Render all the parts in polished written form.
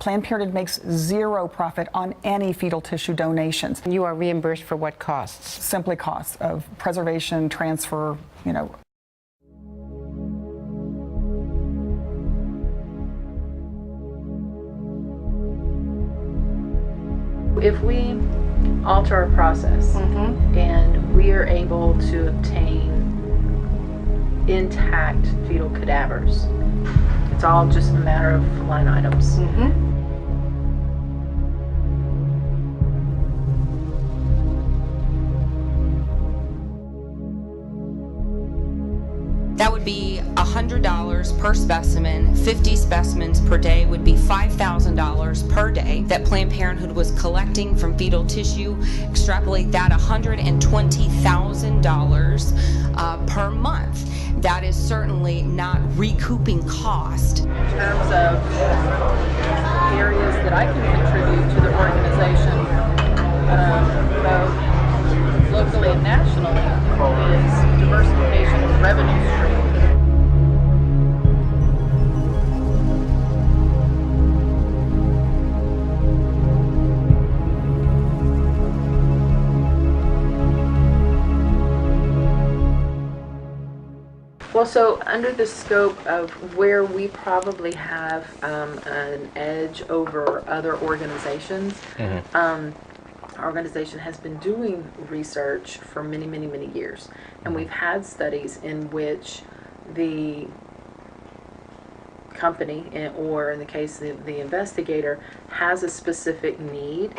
Planned Parenthood makes zero profit on any fetal tissue donations. You are reimbursed for what costs? Simply costs of preservation, transfer, you know. If we alter our process and we are able to obtain intact fetal cadavers, it's all just a matter of line items. That would be $100 per specimen. 50 specimens per day would be $5,000 per day that Planned Parenthood was collecting from fetal tissue. Extrapolate that, $120,000 per month. That is certainly not recouping cost. In terms of areas that I can contribute to the organization, both locally and nationally, is diversification of revenue streams. Well, so under the scope of where we probably have an edge over other organizations, our organization has been doing research for many, many, many years. And we've had studies in which the company, or in the case of the investigator, has a specific need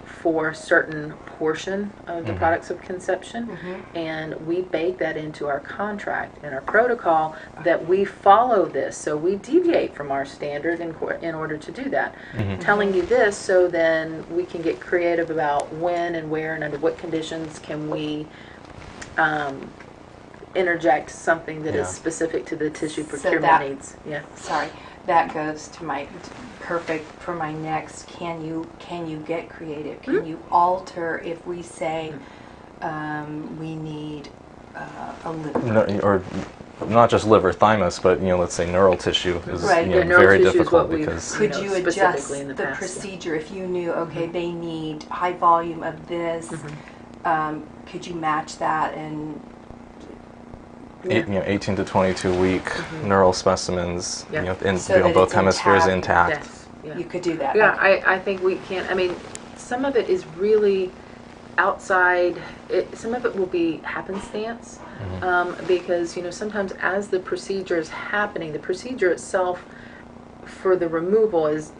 for a certain portion of the products of conception, and we bake that into our contract and our protocol that we follow this. So we deviate from our standard in order to do that. Telling you this so then we can get creative about when and where and under what conditions can we interject something that is specific to the tissue procurement needs. Sorry, that goes to my perfect for my next. Can you get creative? Can you alter if we say we need a liver? Or not just liver, thymus, but let's say neural tissue is very difficult because. Could you adjust the procedure if you knew they need high volume of this? Could you match that and 18 to 22 week neural specimens, in so both hemispheres intact. Yes. You could do that. Yeah, I think we can. I mean, some of it is really outside. Some of it will be happenstance because sometimes as the procedure is happening, the procedure itself for the removal is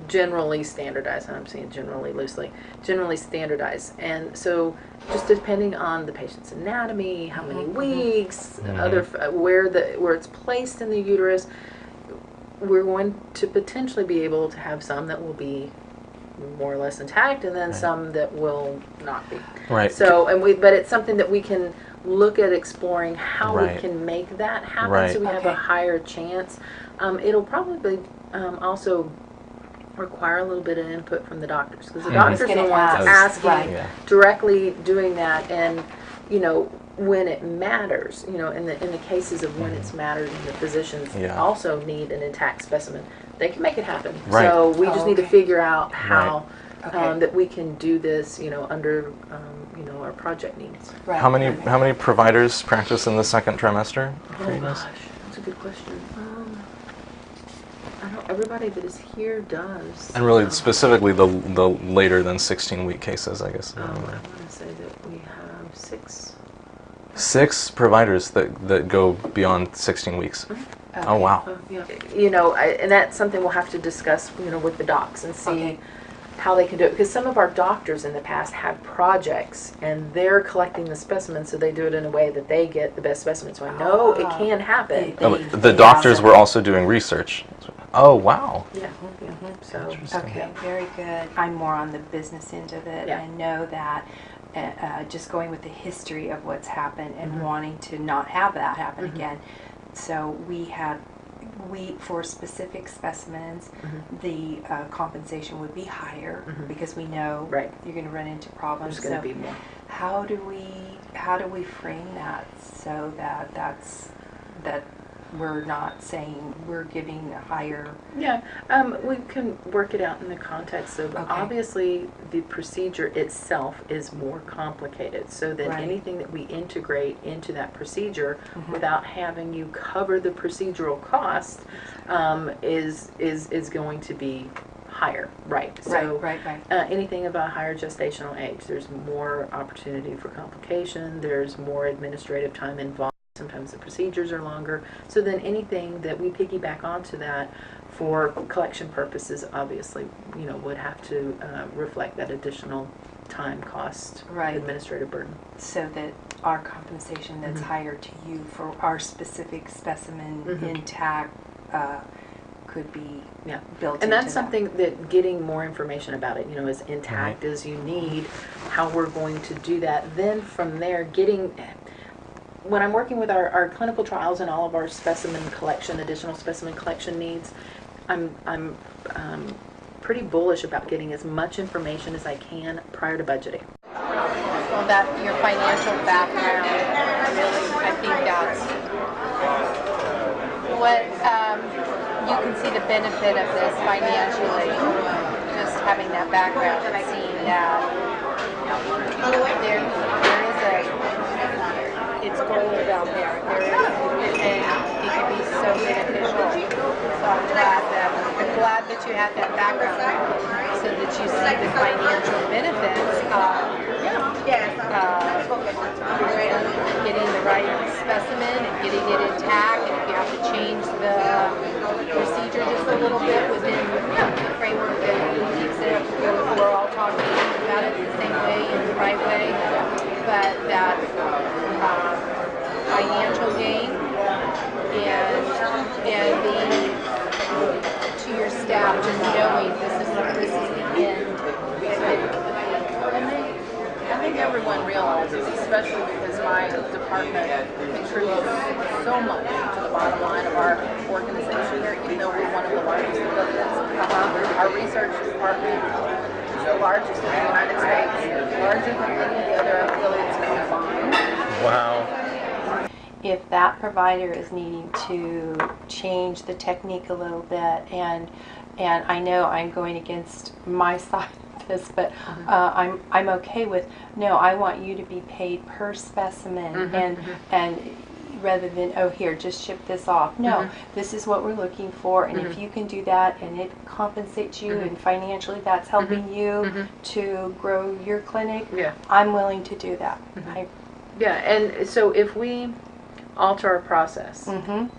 generally standardized, and I'm saying generally loosely, generally standardized. And so just depending on the patient's anatomy, how many weeks, other where it's placed in the uterus, we're going to potentially be able to have some that will be more or less intact, and then some that will not be. Right. So, but it's something that we can look at exploring how we can make that happen, so we have a higher chance. It'll probably also require a little bit of input from the doctors, because the doctors are the ones asking, directly doing that, and when it matters, in the cases of when it's mattered, and the physicians also need an intact specimen, they can make it happen. So we just need to figure out how that we can do this, under our project needs. How many providers practice in the second trimester? Oh gosh, that's a good question. Everybody that is here does. And really, specifically, the later than 16-week cases, I guess. I want to say that we have 6. 6 providers that go beyond 16 weeks. Oh, wow. And that's something we'll have to discuss, with the docs and see how they can do it. Because some of our doctors in the past have projects, and they're collecting the specimens, so they do it in a way that they get the best specimen. So I know it can happen. The doctors were also doing research. Oh, wow. So, very good. I'm more on the business end of it. I know that just going with the history of what's happened and wanting to not have that happen again. So for specific specimens, the compensation would be higher because we know you're going to run into problems. There's going to be more. How do we frame that so that we're not saying we're giving a higher. Yeah, we can work it out in the context of obviously the procedure itself is more complicated. So that anything that we integrate into that procedure without having you cover the procedural cost is going to be higher, right? So anything about higher gestational age, there's more opportunity for complication. There's more administrative time involved. Sometimes the procedures are longer. So then anything that we piggyback onto that for collection purposes, obviously, would have to reflect that additional time cost, administrative burden. So that our compensation that's higher to you for our specific specimen intact could be built and into that's something that getting more information about it, as intact as you need, how we're going to do that. Then from there, when I'm working with our clinical trials and all of our additional specimen collection needs, I'm pretty bullish about getting as much information as I can prior to budgeting. Well, that your financial background, really, I think that's what you can see the benefit of this financially. Just having that background and seeing that there is it's gold out there. And it can be so beneficial. So I'm glad that you have that background so that you see the financial benefits of getting the right specimen and getting it intact. And if you have to change the procedure just a little bit within the framework that keeps it, we're all talking about it the same way in the right way. But that financial gain and the to your staff just knowing this is the end. I think everyone realizes, especially because my department contributes so much to the bottom line of our organization here, even though we're one of the largest affiliates. Our research department is the largest in the United States, larger than any of the other affiliates combined. Wow. If that provider is needing to change the technique a little bit, and I know I'm going against my side of this, but I'm okay with, no, I want you to be paid per specimen, and rather than, oh, here, just ship this off. No, this is what we're looking for, and if you can do that and it compensates you and financially that's helping you to grow your clinic, I'm willing to do that. And so if we alter our process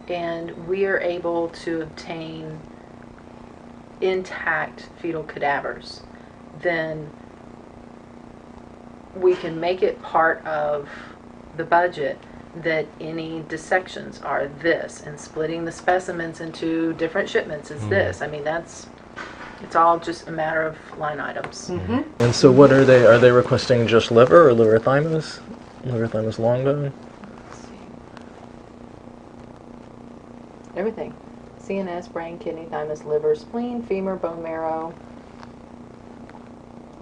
and we are able to obtain intact fetal cadavers, then we can make it part of the budget that any dissections are this, and splitting the specimens into different shipments is this. I mean, it's all just a matter of line items. And so what are they? Are they requesting just liver or liver thymus? Liver thymus long bone? Everything. CNS, brain, kidney, thymus, liver, spleen, femur, bone marrow,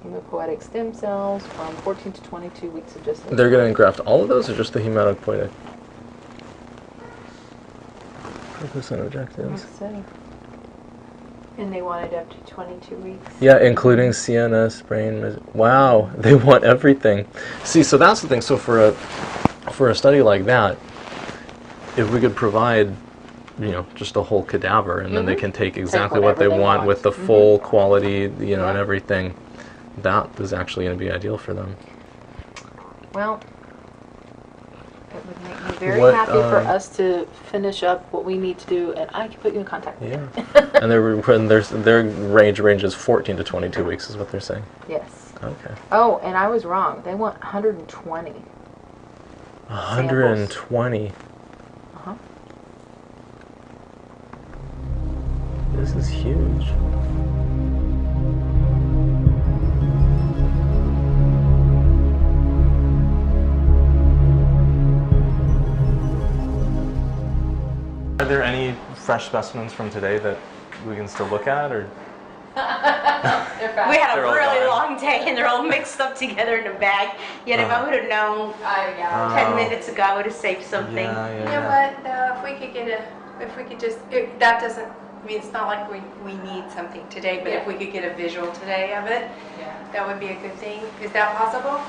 hematopoietic stem cells from 14 to 22 weeks of gestation. They're going to engraft all of those or just the hematopoietic? Purpose and objectives. And they want it up to 22 weeks. Yeah, including CNS, brain. Wow, they want everything. See, so that's the thing. So for a study like that, if we could provide, just a whole cadaver, and then they can take exactly what they want with the full quality, and everything, that is actually going to be ideal for them. Well, it would make me very happy for us to finish up what we need to do, and I can put you in contact with them. And their range ranges 14 to 22 weeks is what they're saying. Yes. Okay. Oh, and I was wrong. They want 120. 120. This is huge. Are there any fresh specimens from today that we can still look at, or? We had a really long day and they're all mixed up together in a bag. Yet if I would have known 10 minutes ago, I would have saved something. You know what, though, if we could get if we could just, that doesn't, I mean, it's not like we need something today, but if we could get a visual today of it, that would be a good thing. Is that possible?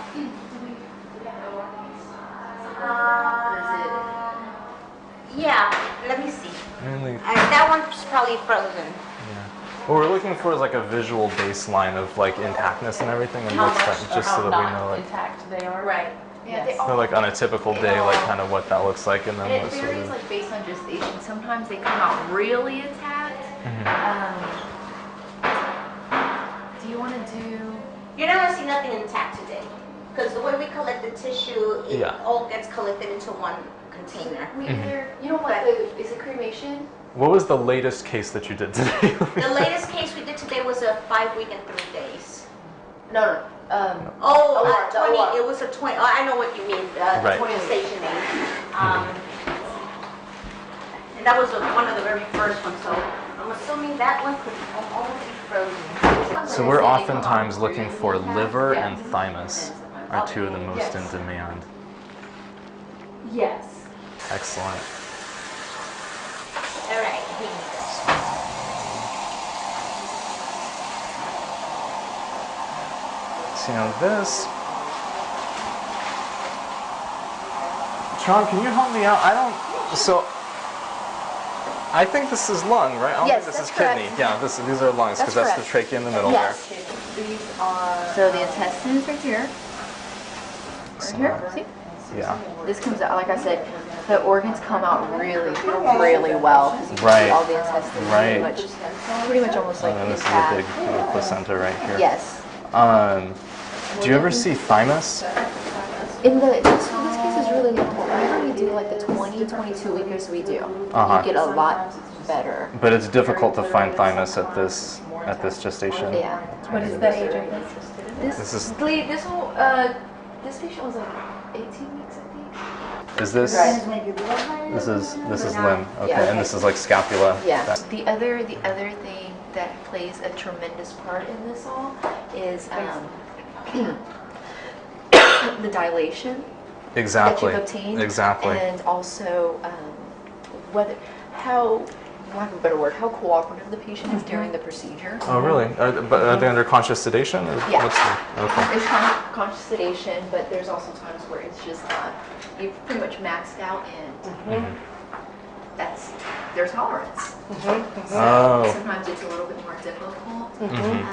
Yeah, let me see. Mainly, That one's probably frozen. yeah. What we're looking for is like a visual baseline of like intactness and everything, and what's that, just so that we know like, intact they are. Right. Yeah, they so all, like on a typical day, like kind of what that looks like, and then and it what sort varies of. like based on gestation. Sometimes they come out really intact. Do you want to do? You're not gonna see nothing intact today, because the way we collect the tissue, it Yeah. all gets collected into one container. We either, you know what? Is it cremation? What was the latest case that you did today? The latest case we did today was a 5 week and 3 days. No. Oh, OR, the 20. OR. It was a 20. Oh, I know what you mean. Right. 20 station age. And that was one of the very first ones. So I'm assuming that one could almost be frozen. So we're oftentimes looking for liver and thymus are two of the most in demand. Yes. Excellent. All right. Here you go. So now this. Sean, can you help me out? I don't. So. I think this is lung, right? I don't Yes, think this is that's correct. kidney. Yeah, these are lungs because That's that's the trachea in the middle Yes. there. These are. So the intestine is right here. Right here. See? Yeah. This comes out, like I said, the organs come out really, really well because you can Right. see all the intestine Right. pretty much almost like And then this is a intact. big placenta right here. Yes. Do you ever see thymus? In this case is really important. Whenever we do like the 20, 22 weekers we do, Uh-huh. you get a lot better. But it's difficult to find thymus at this gestation. Yeah. What is the age of this? This is- This patient was like 18 weeks, I think. Is this? Right. This is limb. Okay, Yeah. and this is like scapula. Yeah. That- The other thing that plays a tremendous part in this all is the dilation Exactly. that you've obtained. Exactly. And also how, for lack of a better word, how cooperative the patient is during the procedure. Oh, really? But are they under conscious sedation? Or Yeah. Okay. There's conscious sedation, but there's also times where it's just you've pretty much maxed out, and there's tolerance. Oh. Sometimes it's a little bit more difficult. Mhm.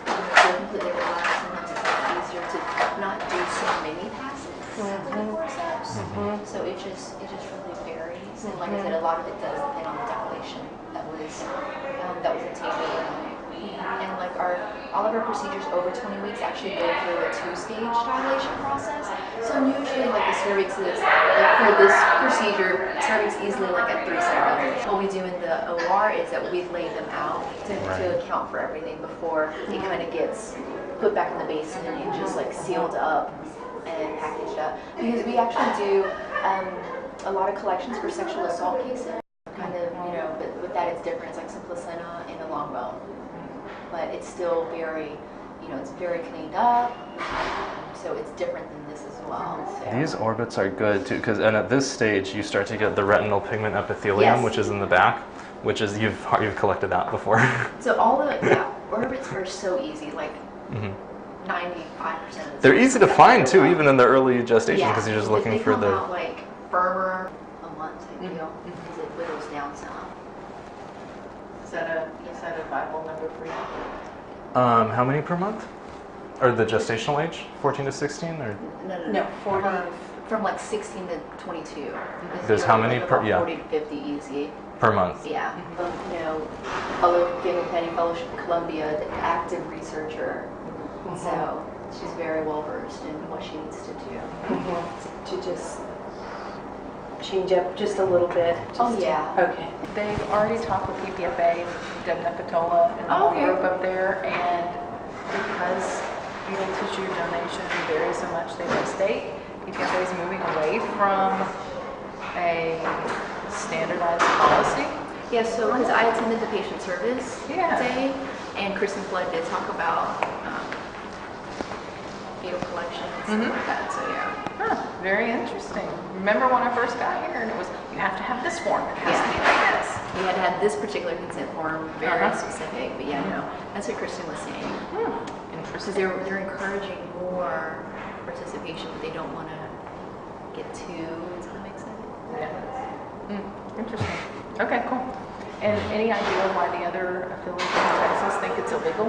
To completely relax, sometimes it's a lot easier to not do so many passes for the forceps. So it just really varies. And like I said, a lot of it does depend on the dilation that was obtained. And like all of our procedures over 20 weeks actually go through a 2-stage dilation process. So usually like the cervix is, like for this procedure, cervix easily like at 3 centimeters. What we do in the OR is that we lay them out to account for everything before it kind of gets put back in the basin and just like sealed up and packaged up. Because we actually do a lot of collections for sexual assault cases. Kind of, but with that it's different. It's like some placenta and a long bone. But it's still very, it's very cleaned up. So it's different than this as well. So. These orbits are good too, and at this stage you start to get the retinal pigment epithelium, Yes. which is in the back, which is you've collected that before. So all the orbits are so easy, like 95% of the They're easy to find too, even in the early gestation, because you're just looking for they come the. out like firmer a month, I feel, because it whittles down some. Is that a viable number for you? How many per month? Or the gestational age, 14 to 16, or No, 40 from like 16 to 22. There's how many per- yeah. 40 to 50 easy. per month? Yeah. Although Given Penny Fellowship in Columbia, the active researcher, so she's very well versed in what she needs to do. To just change up just a little bit. Okay. They've already talked with PPFA, done Nepatola and the whole Okay. group up there, and because fetal tissue donation varies so much state by state, PPFA is moving away from a standardized policy. Yeah, so because I attended the patient service Yeah. day, and Kristen Flood did talk about fetal collection and stuff like that. So yeah. Huh, very interesting. Remember when I first got here and it was, you have to have this form, it has to be like this. We had to have this particular consent form, very specific, but yeah, no, that's what Kristen was saying. Because they're encouraging more participation, but they don't want to get too, does that make sense? Yeah. Interesting. Okay, cool. And any idea why the other affiliates in Texas think it's illegal?